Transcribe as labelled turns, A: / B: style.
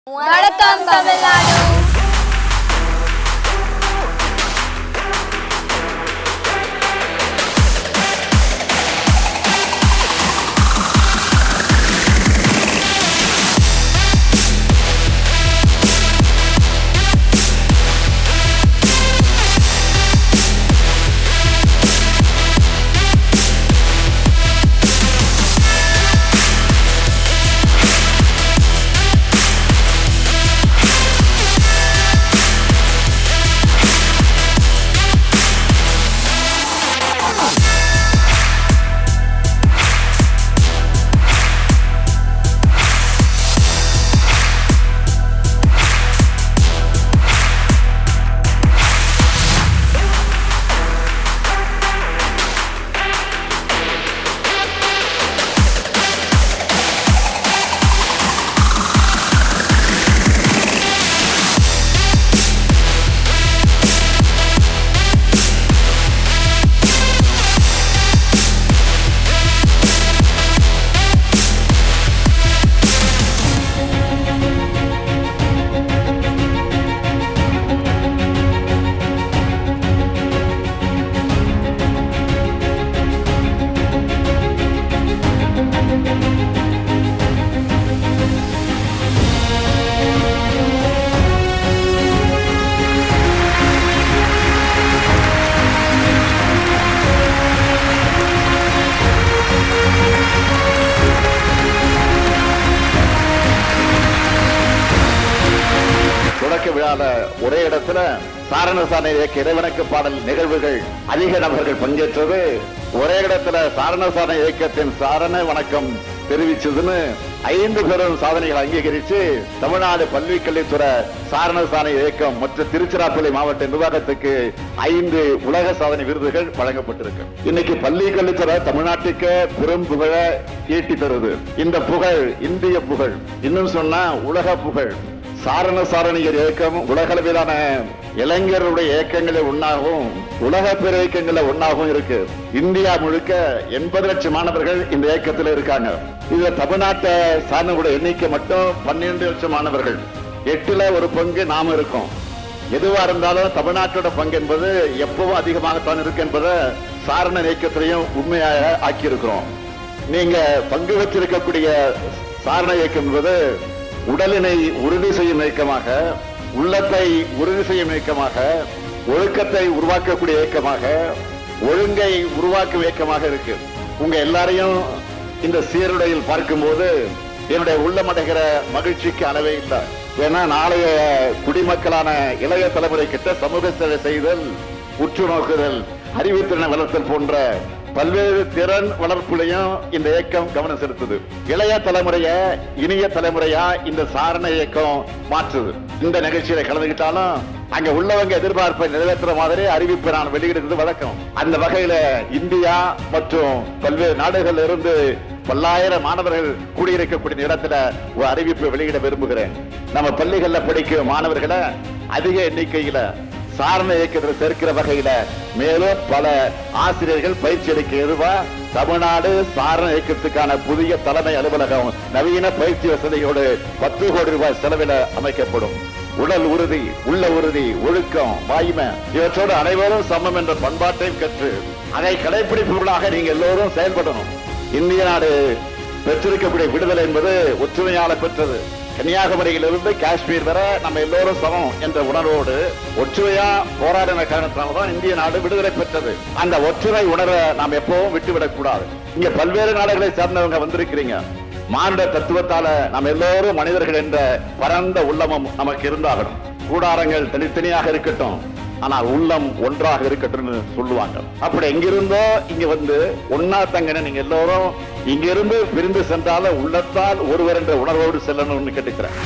A: வணக்கம் தமிழ்நாடு.
B: விழால ஒரே இடத்துல சாரணசாரண இயக்க இறைவனுக்கு பாடல் நிகழ்வுகள் அதிக நபர்கள் பங்கேற்றது, ஒரே இடத்துல சாரணசாரண இயக்கத்தின் சாரண வணக்கம் தெரிவிச்சதுன்னு 5 பெரும் சாதனைகள் அங்கீகரிச்சு தமிழ்நாடு பல்விக்கல்வித்துறை சாரணசாரண இயக்கம் மற்றும் திருச்சிராப்பள்ளி மாவட்ட நிர்வாகத்துக்கு 5 உலக சாதனை விருதுகள் வழங்கப்பட்டிருக்கு. இன்னைக்கு பள்ளி கல்வித்துறை தமிழ்நாட்டுக்கு பெரும் புகழ ஈட்டி தருது. இந்த புகழ் இந்திய புகழ், இன்னும் சொன்னா உலக புகழ். சாரணசாரணியர் இயக்கம் உலகளவிலான இளைஞர்களுடைய இயக்கங்களில் ஒன்னாகவும் உலக பெற இயக்கங்களில் ஒன்னாகவும் இருக்கு. இந்தியா முழுக்க 80 லட்சம் மாணவர்கள் இந்த இயக்கத்தில் இருக்காங்க. இதுல தமிழ்நாட்டை சார்ந்தவருடைய எண்ணிக்கை மட்டும் 12 லட்சம் மாணவர்கள். 8ல் 1 பங்கு நாம இருக்கோம். எதுவா இருந்தாலும் தமிழ்நாட்டோட பங்கு என்பது எப்பவும் அதிகமாகத்தான் இருக்கு என்பதை சாரண இயக்கத்திலையும் உண்மையாக ஆக்கி இருக்கிறோம். நீங்க பங்கு வச்சிருக்கக்கூடிய சாரண இயக்கம் என்பது உடலினை உறுதி செய்யும் இயக்கமாக, உள்ளத்தை உறுதி செய்யும் இயக்கமாக, ஒழுக்கத்தை உருவாக்கக்கூடிய இயக்கமாக, ஒழுங்கை உருவாக்கும் இயக்கமாக இருக்கு. உங்க எல்லாரையும் இந்த சீருடையில் பார்க்கும்போது என்னுடைய உள்ளமடைகிற மகிழ்ச்சிக்கு அளவே இல்லை. ஏன்னா நாளைய குடிமக்களான இளைய தலைமுறை கிட்ட சமூக சேவை செய்தல், உற்று நோக்குதல், அறிவுத்திறனை வளர்த்தல் போன்ற பல்வேறு திறன் வளர்ப்புலையும் இந்த இயக்கம் கவனம் செலுத்துது. இளைய தலைமுறைய இனிய தலைமுறையா இந்த சாரண இயக்கம் மாற்றுது. இந்த நிகழ்ச்சியில கலந்துகிட்டாலும் அங்க உள்ளவங்க எதிர்பார்ப்பை நிறைவேற்றுற மாதிரி அறிவிப்பை நான் வெளியிடுறது வழக்கம். அந்த வகையில இந்தியா மற்றும் பல்வேறு நாடுகளில் இருந்து பல்லாயிரம் மாணவர்கள் கூடியிருக்கக்கூடிய இடத்துல ஒரு அறிவிப்பை வெளியிட விரும்புகிறேன். நம்ம பள்ளிகள்ல படிக்கும் மாணவர்களை அதிக எண்ணிக்கையில சாரண இயக்கத்தில் சேர்க்கிற வகையில மேலும் பல ஆசிரியர்கள் பயிற்சி அளிக்க எதுவா தமிழ்நாடு சாரண இயக்கத்துக்கான புதிய தலைமை அலுவலகம் நவீன பயிற்சி வசதியோடு 10 கோடி ரூபாய் செலவில் அமைக்கப்படும். உடல் உறுதி, உள்ள உறுதி, ஒழுக்கம், வாய்மை இவற்றோடு அனைவரும் சமம் என்ற பண்பாட்டையும் கற்று அதை கடைபிடிப்பவர்களாக நீங்க எல்லோரும் செயல்படணும். இந்திய நாடு பெற்றிருக்கக்கூடிய விடுதலை என்பது ஒற்றுமையால பெற்றது. கன்னியாகுமரியிலிருந்து காஷ்மீர் வரை நம்ம எல்லோரும் சமம் என்ற உணர்வோடு ஒற்றுமையா போராடின காரணத்தினால்தான் இந்திய நாடு விடுதலை பெற்றது. அந்த ஒற்றுமை உணர்வை நாம் எப்பவும் விட்டுவிடக் கூடாது. இங்க பல்வேறு நாடுகளை சேர்ந்தவங்க வந்திருக்கிறீங்க. மானுட தத்துவத்தால நாம் எல்லோரும் மனிதர்கள் என்ற பரந்த உள்ளமும் நமக்கு இருந்தாகணும். கூடாரங்கள் தனித்தனியாக இருக்கட்டும், ஆனால் உள்ளம் ஒன்றாக இருக்கட்டும் சொல்லுவாங்க. அப்படி எங்கிருந்தோ இங்க வந்து ஒன்னா தங்கன நீங்க எல்லோரும் இங்கிருந்து பிரிந்து சென்றாலும் உள்ளத்தால் ஒருவர் என்ற உணர்வோடு செல்லணும்னு கேட்டுக்கிறேன்.